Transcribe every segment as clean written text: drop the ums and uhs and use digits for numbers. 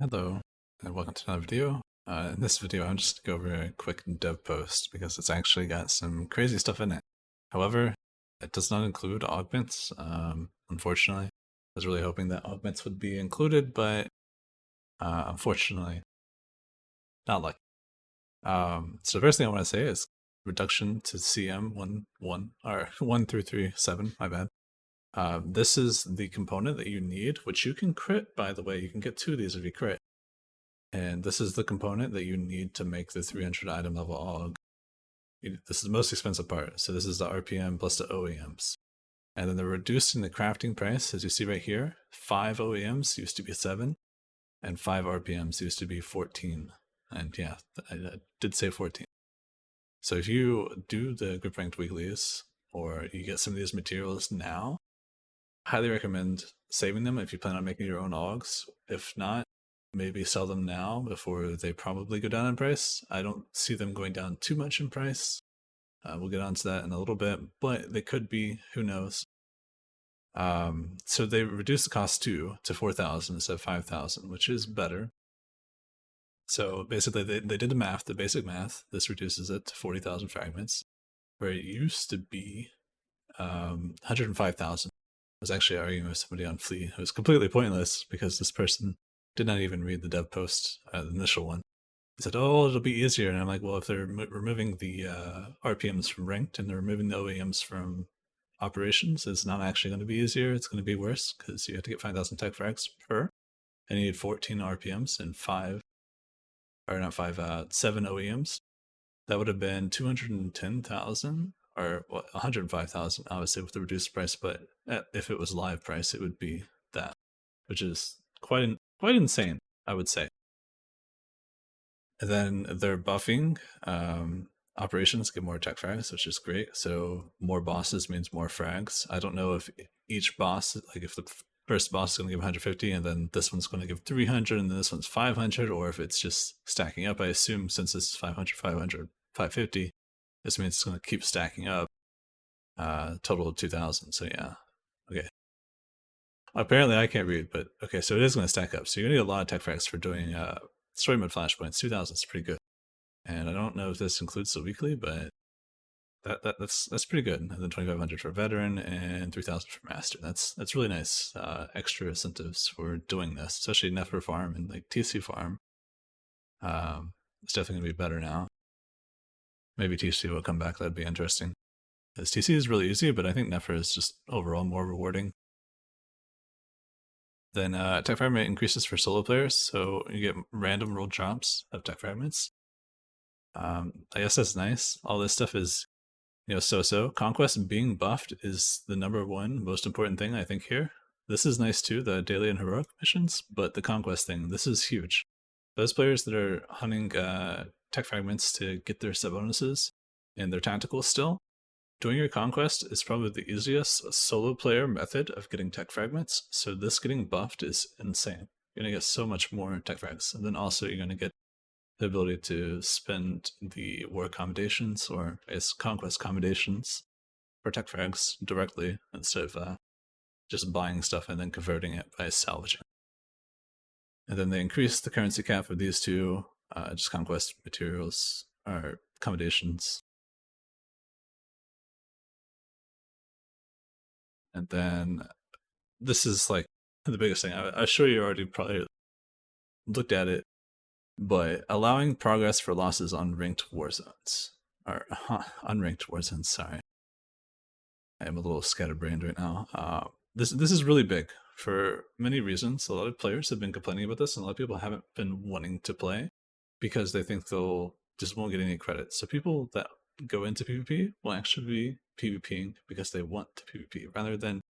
Hello, and welcome to another video. In this video, I'm just going to go over a quick dev post because it's actually got some crazy stuff in it. However, it does not include augments, unfortunately. I was really hoping that augments would be included, but unfortunately, not like. So the first thing I want to say is reduction to CM 1 or 1 through 3 7. My bad. This is the component that you need, which you can crit, by the way. You can get 2 of these if you crit. And this is the component that you need to make the 300 item level aug. This is the most expensive part. So this is the RPM plus the OEMs. And then they're reducing the crafting price, as you see right here. 5 OEMs used to be 7, and 5 RPMs used to be 14. And yeah, I did say 14. So if you do the group ranked weeklies, or you get some of these materials now, highly recommend saving them if you plan on making your own augs. If not, maybe sell them now before they probably go down in price. I don't see them going down too much in price. We'll get onto that in a little bit, but they could be, who knows. So they reduced the cost to 4,000 instead of 5,000, which is better. So basically they did the math, the basic math. This reduces it to 40,000 fragments, where it used to be 105,000. I was actually arguing with somebody on Flea. It was completely pointless because this person did not even read the dev post, the initial one. He said, oh, it'll be easier. And I'm like, well, if they're removing the RPMs from ranked and they're removing the OEMs from operations, it's not actually going to be easier. It's going to be worse because you have to get 5,000 tech frags per, and you need 14 RPMs and 7 OEMs. That would have been 210,000 or 105,000, obviously, with the reduced price. But if it was live price, it would be that, which is quite insane, I would say. And then they're buffing operations, get more tech frags, which is great. So more bosses means more frags. I don't know if each boss, like if the first boss is going to give 150 and then this one's going to give 300 and then this one's 500, or if it's just stacking up. I assume since this is 500, 500, 550, this means it's going to keep stacking up. Total of 2,000. So yeah, okay. Apparently I can't read, but okay, so it is going to stack up. So you're going to need a lot of tech frags for doing story mode flashpoints. 2,000 is pretty good. And I don't know if this includes the weekly, but that's pretty good. And then 2,500 for veteran and 3,000 for master. That's really nice. Extra incentives for doing this, especially Nefer farm and like TC farm. It's definitely gonna be better now. Maybe TC will come back. That'd be interesting. Because TC is really easy, but I think Nefer is just overall more rewarding. Then tech fragment increases for solo players, so you get random roll drops of tech fragments. I guess that's nice. All this stuff is, so-so. Conquest being buffed is the #1 most important thing, I think, here. This is nice too, the daily and heroic missions, but the conquest thing, this is huge. Those players that are hunting tech fragments to get their sub bonuses and their tacticals still, doing your conquest is probably the easiest solo player method of getting tech fragments, so this getting buffed is insane. You're going to get so much more tech frags, and then also you're going to get the ability to spend the war accommodations, or as conquest accommodations, for tech frags directly instead of just buying stuff and then converting it by salvaging. And then they increase the currency cap for these two, just conquest materials or accommodations. And then this is like the biggest thing. I'm sure you already probably looked at it, but allowing progress for losses on ranked war zones, or unranked war zones, sorry. I am a little scatterbrained right now. This is really big for many reasons. A lot of players have been complaining about this, and a lot of people haven't been wanting to play because they think they'll just won't get any credit. So people that go into PvP will actually be PvPing because they want to PvP rather than,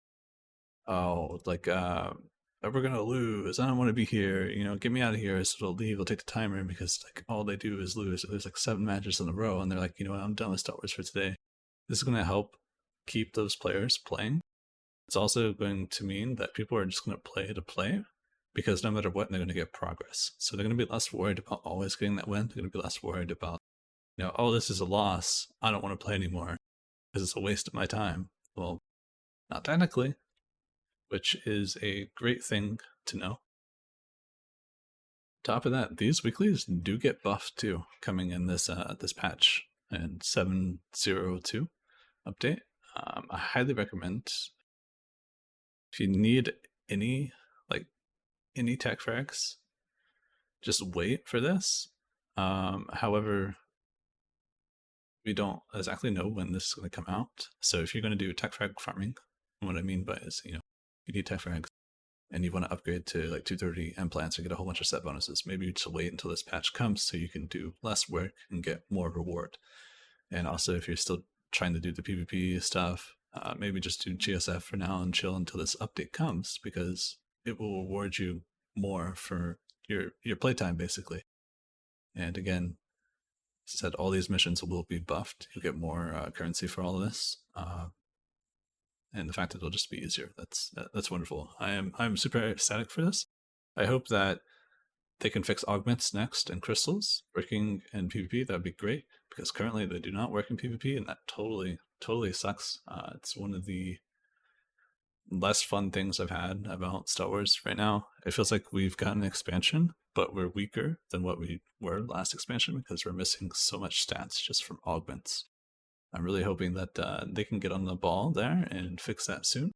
oh, like we're gonna lose. I don't want to be here. Get me out of here. So they'll leave. They'll take the timer because like all they do is lose. There's like 7 matches in a row, and they're like, you know what? I'm done with Star Wars for today. This is gonna help keep those players playing. It's also going to mean that people are just going to play because no matter what, they're going to get progress. So they're going to be less worried about always getting that win. They're going to be less worried about, oh, this is a loss. I don't want to play anymore because it's a waste of my time. Well, not technically, which is a great thing to know. Top of that, these weeklies do get buffed too, coming in this this patch in 7.02 update. I highly recommend, if you need any any tech frags, just wait for this. However, we don't exactly know when this is going to come out. So if you're going to do tech frag farming, what I mean by is, you need tech frags and you want to upgrade to like 230 implants or get a whole bunch of set bonuses, maybe you just wait until this patch comes so you can do less work and get more reward. And also, if you're still trying to do the PvP stuff, maybe just do GSF for now and chill until this update comes, because it will reward you more for your playtime, basically. And again, as I said, all these missions will be buffed. You'll get more currency for all of this, and the fact that it'll just be easier. That's wonderful. I'm super ecstatic for this. I hope that they can fix augments next and crystals working in PvP. That'd be great, because currently they do not work in PvP, and that totally sucks. It's one of the less fun things I've had about Star Wars right now. It feels like we've gotten an expansion, but we're weaker than what we were last expansion because we're missing so much stats just from augments. I'm really hoping that they can get on the ball there and fix that soon.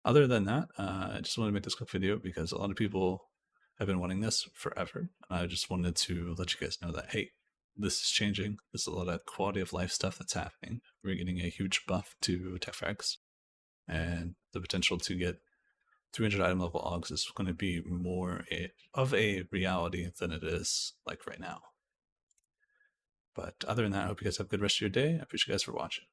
Other than that, I just wanted to make this quick video because a lot of people have been wanting this forever. And I just wanted to let you guys know that, hey, this is changing. There's a lot of quality of life stuff that's happening. We're getting a huge buff to tech frags, and the potential to get 300 item level augs is going to be more of a reality than it is like right now. But other than that, I hope you guys have a good rest of your day. I appreciate you guys for watching.